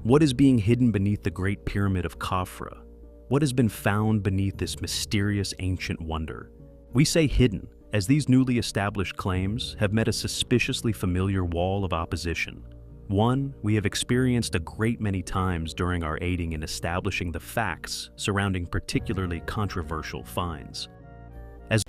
What is being hidden beneath the Great Pyramid of Khafra? What has been found beneath this mysterious ancient wonder? We say hidden, as these newly established claims have met a suspiciously familiar wall of opposition. One we have experienced a great many times during our aiding in establishing the facts surrounding particularly controversial finds. As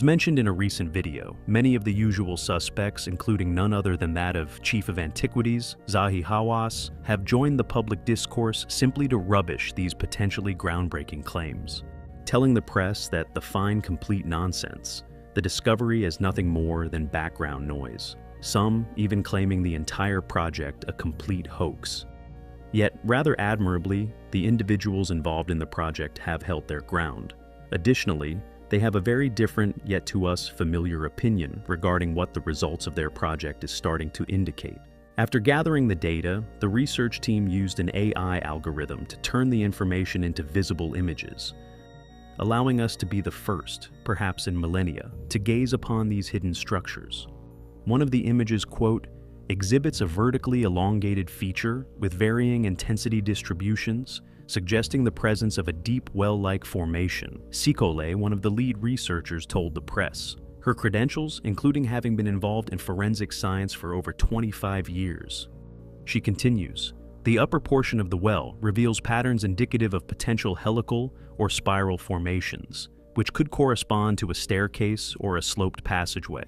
mentioned in a recent video, many of the usual suspects, including none other than that of Chief of Antiquities, Zahi Hawass, have joined the public discourse simply to rubbish these potentially groundbreaking claims, telling the press that the find complete nonsense, the discovery is nothing more than background noise, some even claiming the entire project a complete hoax. Yet, rather admirably, the individuals involved in the project have held their ground. Additionally, they have a very different, yet to us familiar opinion regarding what the results of their project is starting to indicate. After gathering the data, the research team used an AI algorithm to turn the information into visible images, allowing us to be the first, perhaps in millennia, to gaze upon these hidden structures. One of the images, quote, exhibits a vertically elongated feature with varying intensity distributions, suggesting the presence of a deep well-like formation, Sikole, one of the lead researchers, told the press. Her credentials, including having been involved in forensic science for over 25 years. She continues, the upper portion of the well reveals patterns indicative of potential helical or spiral formations, which could correspond to a staircase or a sloped passageway.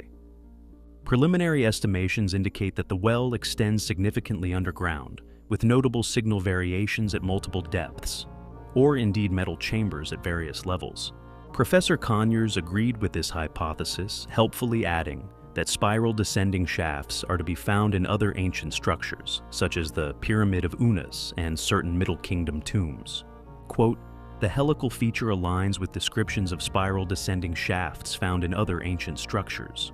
Preliminary estimations indicate that the well extends significantly underground, with notable signal variations at multiple depths, or indeed metal chambers at various levels. Professor Conyers agreed with this hypothesis, helpfully adding that spiral descending shafts are to be found in other ancient structures, such as the Pyramid of Unas and certain Middle Kingdom tombs. Quote, the helical feature aligns with descriptions of spiral descending shafts found in other ancient structures.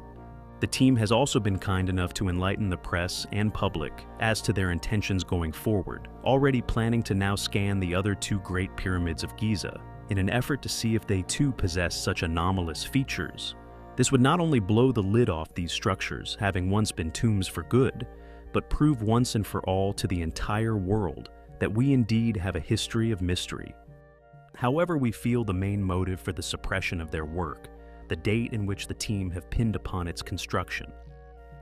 The team has also been kind enough to enlighten the press and public as to their intentions going forward, already planning to now scan the other two Great Pyramids of Giza in an effort to see if they too possess such anomalous features. This would not only blow the lid off these structures, having once been tombs for good, but prove once and for all to the entire world that we indeed have a history of mystery. However we feel the main motive for the suppression of their work, the date in which the team have pinned upon its construction,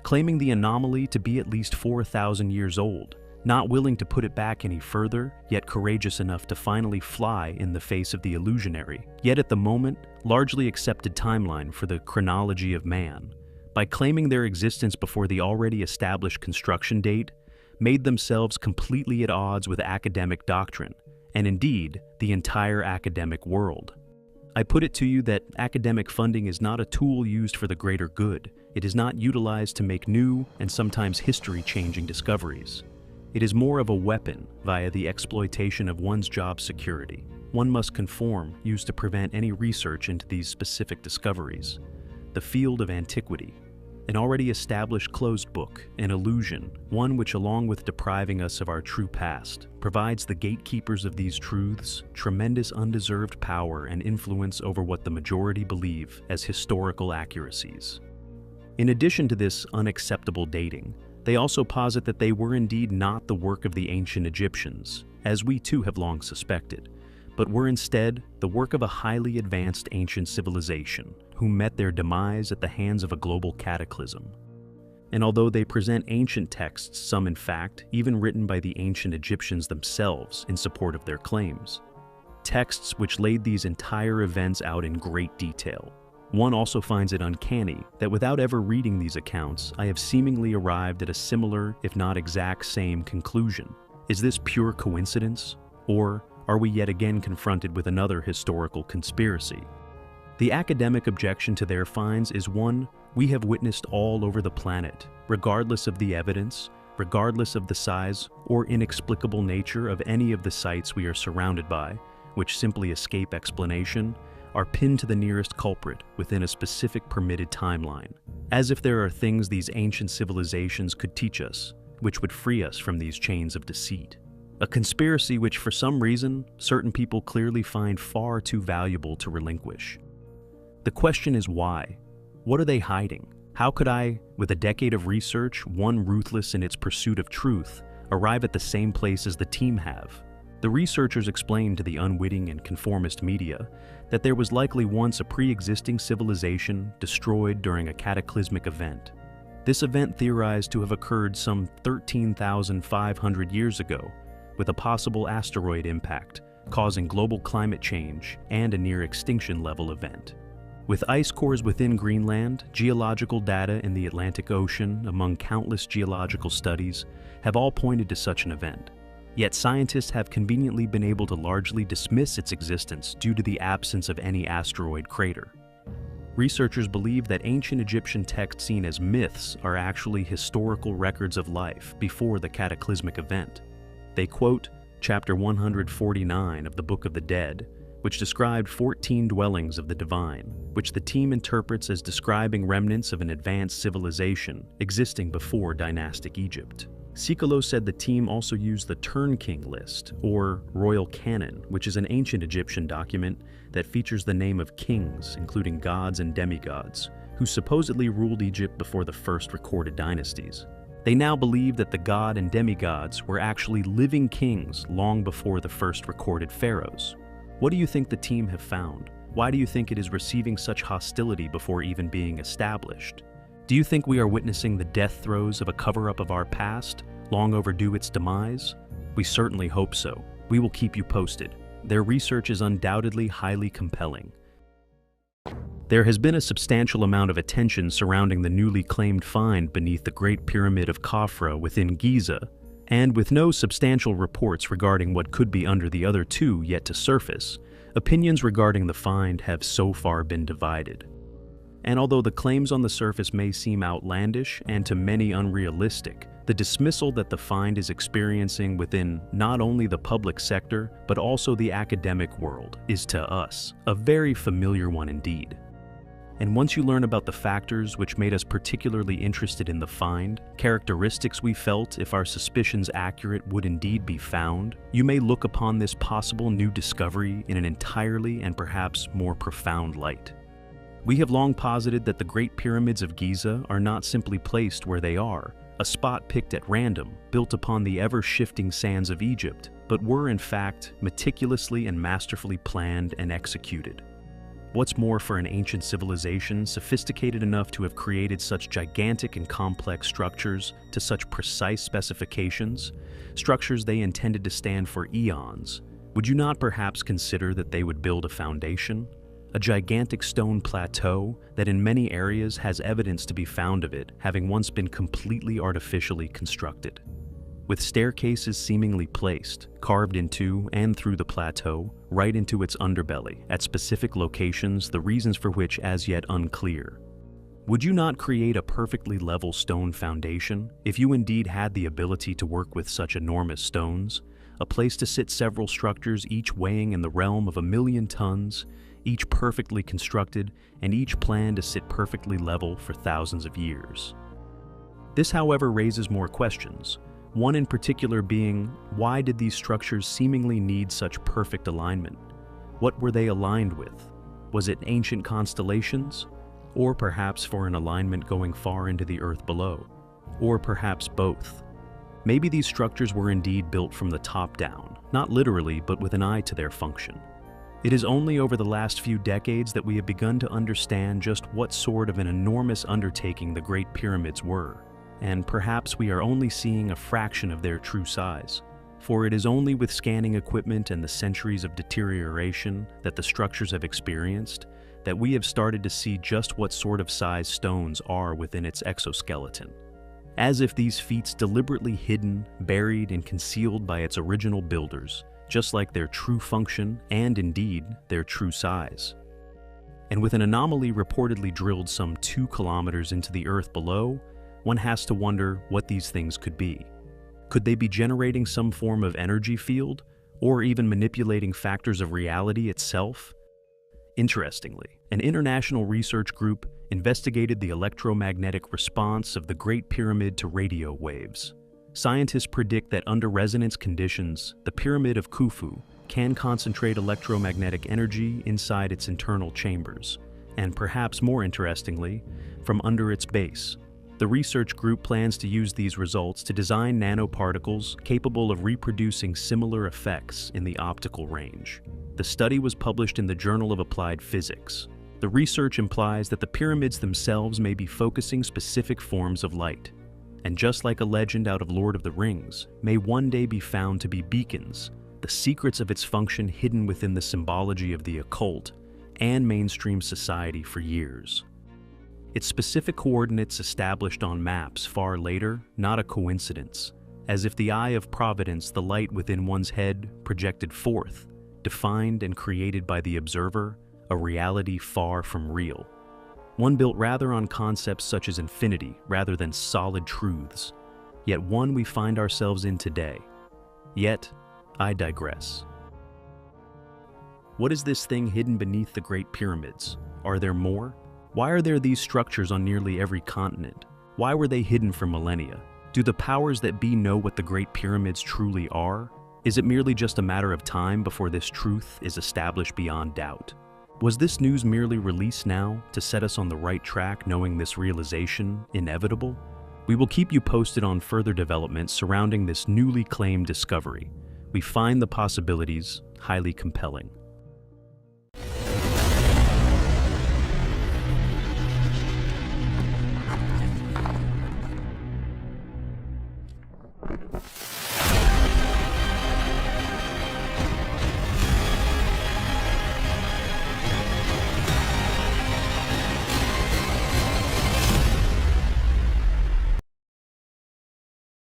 claiming the anomaly to be at least 4,000 years old, not willing to put it back any further, yet courageous enough to finally fly in the face of the illusionary, yet at the moment, largely accepted timeline for the chronology of man, by claiming their existence before the already established construction date, made themselves completely at odds with academic doctrine, and indeed, the entire academic world. I put it to you that academic funding is not a tool used for the greater good. It is not utilized to make new and sometimes history-changing discoveries. It is more of a weapon via the exploitation of one's job security. One must conform, used to prevent any research into these specific discoveries. The field of antiquity, an already established closed book, an illusion, one which, along with depriving us of our true past, provides the gatekeepers of these truths tremendous undeserved power and influence over what the majority believe as historical accuracies. In addition to this unacceptable dating, they also posit that they were indeed not the work of the ancient Egyptians, as we too have long suspected, but were instead the work of a highly advanced ancient civilization who met their demise at the hands of a global cataclysm. And although they present ancient texts, some in fact even written by the ancient Egyptians themselves in support of their claims, texts which laid these entire events out in great detail, one also finds it uncanny that without ever reading these accounts, I have seemingly arrived at a similar, if not exact same conclusion. Is this pure coincidence? Or are we yet again confronted with another historical conspiracy? The academic objection to their finds is one we have witnessed all over the planet, regardless of the evidence, regardless of the size or inexplicable nature of any of the sites we are surrounded by, which simply escape explanation, are pinned to the nearest culprit within a specific permitted timeline, as if there are things these ancient civilizations could teach us, which would free us from these chains of deceit. A conspiracy which, for some reason, certain people clearly find far too valuable to relinquish. The question is why? What are they hiding? How could I, with a decade of research, one ruthless in its pursuit of truth, arrive at the same place as the team have? The researchers explained to the unwitting and conformist media that there was likely once a pre-existing civilization destroyed during a cataclysmic event. This event theorized to have occurred some 13,500 years ago, with a possible asteroid impact, causing global climate change and a near-extinction level event. With ice cores within Greenland, geological data in the Atlantic Ocean, among countless geological studies, have all pointed to such an event. Yet scientists have conveniently been able to largely dismiss its existence due to the absence of any asteroid crater. Researchers believe that ancient Egyptian texts seen as myths are actually historical records of life before the cataclysmic event. They quote chapter 149 of the Book of the Dead, which described 14 dwellings of the divine, which the team interprets as describing remnants of an advanced civilization existing before dynastic Egypt. Sikalo said the team also used the Turn King list, or royal canon, which is an ancient Egyptian document that features the name of kings, including gods and demigods, who supposedly ruled Egypt before the first recorded dynasties. They now believe that the god and demigods were actually living kings long before the first recorded pharaohs. What do you think the team have found? Why do you think it is receiving such hostility before even being established? Do you think we are witnessing the death throes of a cover-up of our past, long overdue its demise? We certainly hope so. We will keep you posted. Their research is undoubtedly highly compelling. There has been a substantial amount of attention surrounding the newly claimed find beneath the Great Pyramid of Khafra within Giza, and with no substantial reports regarding what could be under the other two yet to surface, opinions regarding the find have so far been divided. And although the claims on the surface may seem outlandish and to many unrealistic, the dismissal that the find is experiencing within not only the public sector, but also the academic world, is to us a very familiar one indeed. And once you learn about the factors which made us particularly interested in the find, characteristics we felt, if our suspicions accurate, would indeed be found, you may look upon this possible new discovery in an entirely and perhaps more profound light. We have long posited that the Great Pyramids of Giza are not simply placed where they are, a spot picked at random, built upon the ever-shifting sands of Egypt, but were in fact meticulously and masterfully planned and executed. What's more, for an ancient civilization sophisticated enough to have created such gigantic and complex structures to such precise specifications, structures they intended to stand for eons, would you not perhaps consider that they would build a foundation? A gigantic stone plateau that in many areas has evidence to be found of it having once been completely artificially constructed. With staircases seemingly placed, carved into and through the plateau, right into its underbelly, at specific locations, the reasons for which as yet unclear. Would you not create a perfectly level stone foundation if you indeed had the ability to work with such enormous stones? A place to sit several structures, each weighing in the realm of 1,000,000 tons, each perfectly constructed, and each planned to sit perfectly level for thousands of years. This, however, raises more questions. One in particular being, why did these structures seemingly need such perfect alignment? What were they aligned with? Was it ancient constellations? Or perhaps for an alignment going far into the earth below? Or perhaps both? Maybe these structures were indeed built from the top down, not literally, but with an eye to their function. It is only over the last few decades that we have begun to understand just what sort of an enormous undertaking the Great Pyramids were. And perhaps we are only seeing a fraction of their true size, for it is only with scanning equipment and the centuries of deterioration that the structures have experienced that we have started to see just what sort of size stones are within its exoskeleton. As if these feats deliberately hidden, buried, and concealed by its original builders, just like their true function and indeed their true size. And with an anomaly reportedly drilled some 2 kilometers into the earth below, one has to wonder what these things could be. Could they be generating some form of energy field, or even manipulating factors of reality itself? Interestingly, an international research group investigated the electromagnetic response of the Great Pyramid to radio waves. Scientists predict that under resonance conditions, the Pyramid of Khufu can concentrate electromagnetic energy inside its internal chambers, and perhaps more interestingly, from under its base. The research group plans to use these results to design nanoparticles capable of reproducing similar effects in the optical range. The study was published in the Journal of Applied Physics. The research implies that the pyramids themselves may be focusing specific forms of light, and just like a legend out of Lord of the Rings, may one day be found to be beacons, the secrets of its function hidden within the symbology of the occult and mainstream society for years. Its specific coordinates established on maps far later, not a coincidence, as if the eye of providence, the light within one's head, projected forth, defined and created by the observer, a reality far from real. One built rather on concepts such as infinity rather than solid truths, yet one we find ourselves in today. Yet, I digress. What is this thing hidden beneath the Great Pyramids? Are there more? Why are there these structures on nearly every continent? Why were they hidden for millennia? Do the powers that be know what the Great Pyramids truly are? Is it merely just a matter of time before this truth is established beyond doubt? Was this news merely released now to set us on the right track, knowing this realization inevitable? We will keep you posted on further developments surrounding this newly claimed discovery. We find the possibilities highly compelling.